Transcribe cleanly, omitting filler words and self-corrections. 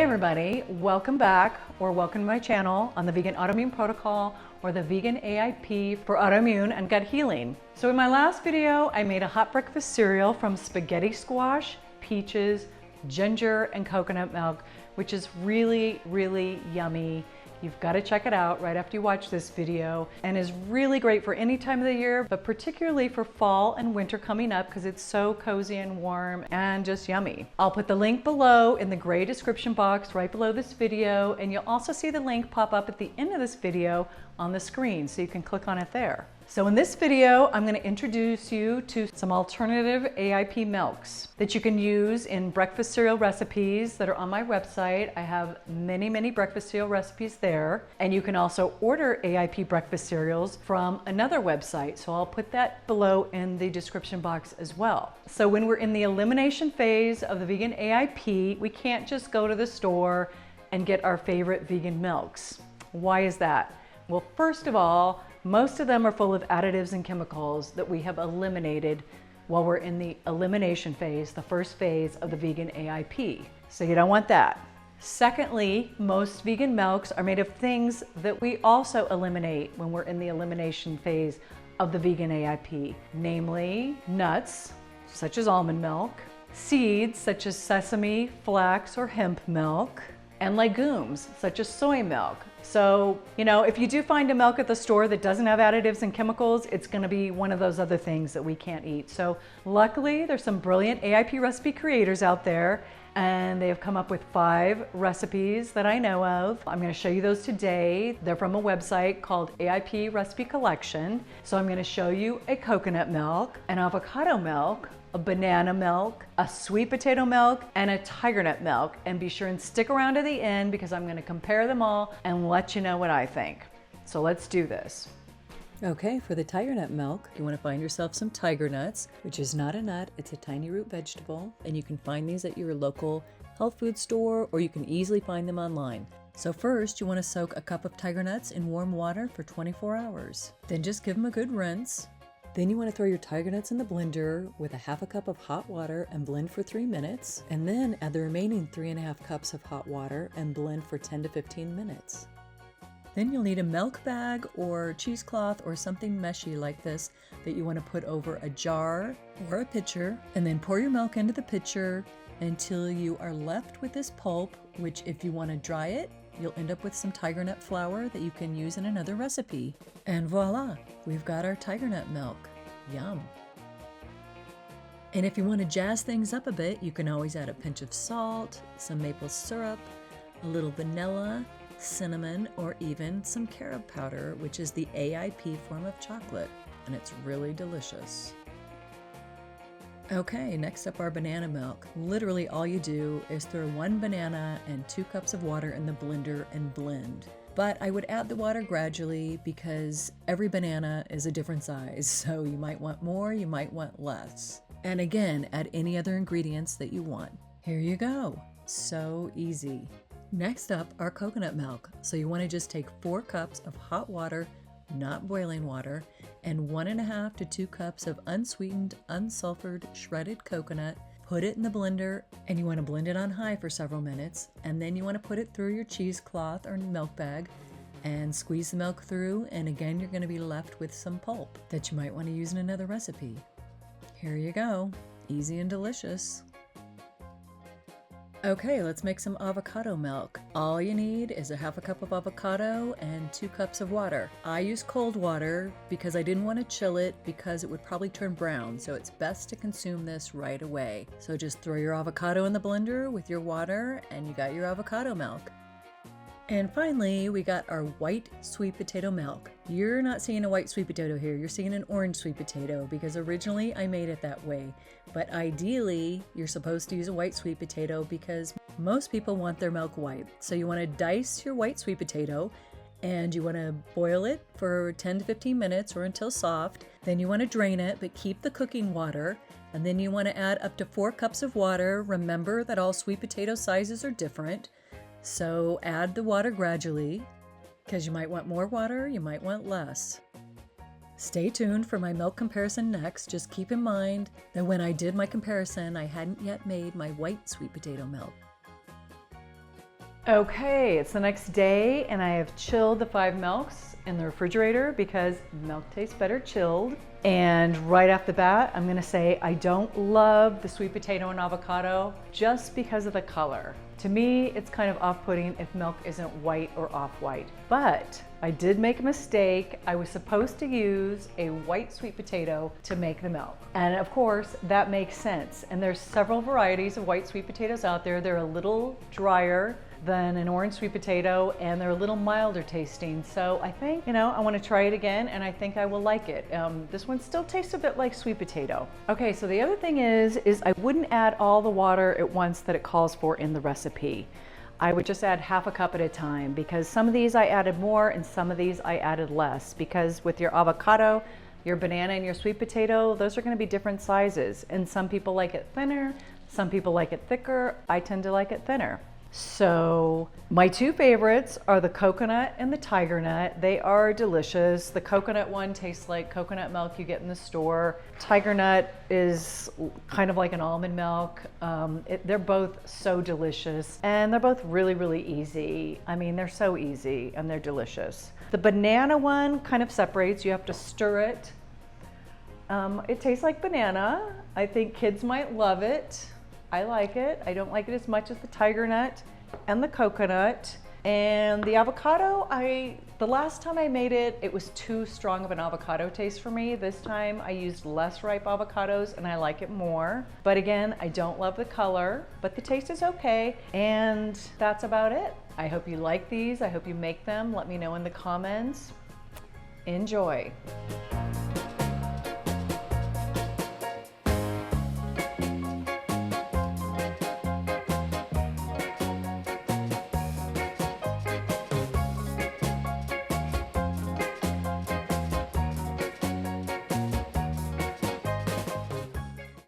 everybody, welcome back or welcome to my channel on the Vegan Autoimmune Protocol or the Vegan AIP for autoimmune and gut healing. So in my last video, I made a hot breakfast cereal from spaghetti squash, peaches, ginger, and coconut milk, which is really, really yummy. You've got to check it out right after you watch this video, and is really great for any time of the year, but particularly for fall and winter coming up because it's so cozy and warm and just yummy. I'll put the link below in the gray description box right below this video, and you'll also see the link pop up at the end of this video on the screen, so you can click on it there. So in this video, I'm going to introduce you to some alternative AIP milks that you can use in breakfast cereal recipes that are on my website. I have many breakfast cereal recipes there, and you can also order AIP breakfast cereals from another website. So I'll put that below in the description box as well. So when we're in the elimination phase of the vegan AIP, we can't just go to the store and get our favorite vegan milks. Why is that? Well, first of all, most of them are full of additives and chemicals that we have eliminated while we're in the elimination phase, the first phase of the vegan AIP. So you don't want that. Secondly, most vegan milks are made of things that we also eliminate when we're in the elimination phase of the vegan AIP, namely nuts, such as almond milk, seeds, such as sesame, flax, or hemp milk, and legumes, such as soy milk. So, if you do find a milk at the store that doesn't have additives and chemicals, it's gonna be one of those other things that we can't eat. So luckily, there's some brilliant AIP recipe creators out there, and they have come up with 5 recipes that I know of. I'm gonna show you those today. They're from a website called AIP Recipe Collection. So I'm gonna show you a coconut milk, an avocado milk, a banana milk, a sweet potato milk, and a Tigernut milk. And be sure and stick around to the end because I'm gonna compare them all and let you know what I think. So let's do this. Okay, for the Tigernut milk, you want to find yourself some tiger nuts, which is not a nut, it's a tiny root vegetable, and you can find these at your local health food store, or you can easily find them online. So first, you want to soak a cup of tiger nuts in warm water for 24 hours. Then just give them a good rinse. Then you want to throw your tiger nuts in the blender with a half a cup of hot water and blend for 3 minutes, and then add the remaining 3.5 cups of hot water and blend for 10 to 15 minutes. Then you'll need a milk bag or cheesecloth or something meshy like this that you want to put over a jar or a pitcher, and then pour your milk into the pitcher until you are left with this pulp, which if you want to dry it, you'll end up with some tiger nut flour that you can use in another recipe. And voila, we've got our tiger nut milk. Yum. And if you want to jazz things up a bit, you can always add a pinch of salt, some maple syrup, a little vanilla, cinnamon, or even some carob powder, which is the AIP form of chocolate, and it's really delicious. Okay, next up, our banana milk. Literally all you do is throw 1 banana and 2 cups of water in the blender and blend. But I would add the water gradually because every banana is a different size, so you might want more, you might want less. And again, add any other ingredients that you want. Here you go. So easy. Next up, our coconut milk. So you want to just take 4 cups of hot water, not boiling water, and 1.5 to 2 cups of unsweetened, unsulfured, shredded coconut. Put it in the blender, and you want to blend it on high for several minutes, and then you want to put it through your cheesecloth or milk bag and squeeze the milk through, and again you're going to be left with some pulp that you might want to use in another recipe. Here you go. Easy and delicious. Okay, let's make some avocado milk. All you need is a half a cup of avocado and 2 cups of water. I use cold water because I didn't want to chill it because it would probably turn brown, so it's best to consume this right away. So just throw your avocado in the blender with your water and you got your avocado milk. And finally, we got our white sweet potato milk. You're not seeing a white sweet potato here, you're seeing an orange sweet potato because originally I made it that way. But ideally, you're supposed to use a white sweet potato because most people want their milk white. So you want to dice your white sweet potato and you want to boil it for 10 to 15 minutes or until soft. Then you want to drain it, but keep the cooking water. And then you want to add up to 4 cups of water. Remember that all sweet potato sizes are different. So add the water gradually because you might want more water, you might want less. Stay tuned for my milk comparison next. Just keep in mind that when I did my comparison, I hadn't yet made my white sweet potato milk. Okay, it's the next day and I have chilled the 5 milks in the refrigerator because milk tastes better chilled. And right off the bat, I'm gonna say I don't love the sweet potato and avocado just because of the color. To me, it's kind of off-putting if milk isn't white or off-white. But I did make a mistake. I was supposed to use a white sweet potato to make the milk. And of course, that makes sense. And there's several varieties of white sweet potatoes out there. They're a little drier than an orange sweet potato, and they're a little milder tasting. So I think, I want to try it again, and I think I will like it. This one still tastes a bit like sweet potato. Okay, so the other thing is I wouldn't add all the water at once that it calls for in the recipe. I would just add half a cup at a time, because some of these I added more and some of these I added less, because with your avocado, your banana, and your sweet potato, those are going to be different sizes. And some people like it thinner, some people like it thicker. I tend to like it thinner. So my 2 favorites are the coconut and the Tigernut. They are delicious. The coconut one tastes like coconut milk you get in the store. Tigernut is kind of like an almond milk. They're both so delicious, and they're both really, really easy. I mean, they're so easy and they're delicious. The banana one kind of separates. You have to stir it. It tastes like banana. I think kids might love it. I like it. I don't like it as much as the Tigernut and the coconut. And the avocado, the last time I made it, it was too strong of an avocado taste for me. This time I used less ripe avocados and I like it more. But again, I don't love the color, but the taste is okay. And that's about it. I hope you like these. I hope you make them. Let me know in the comments. Enjoy.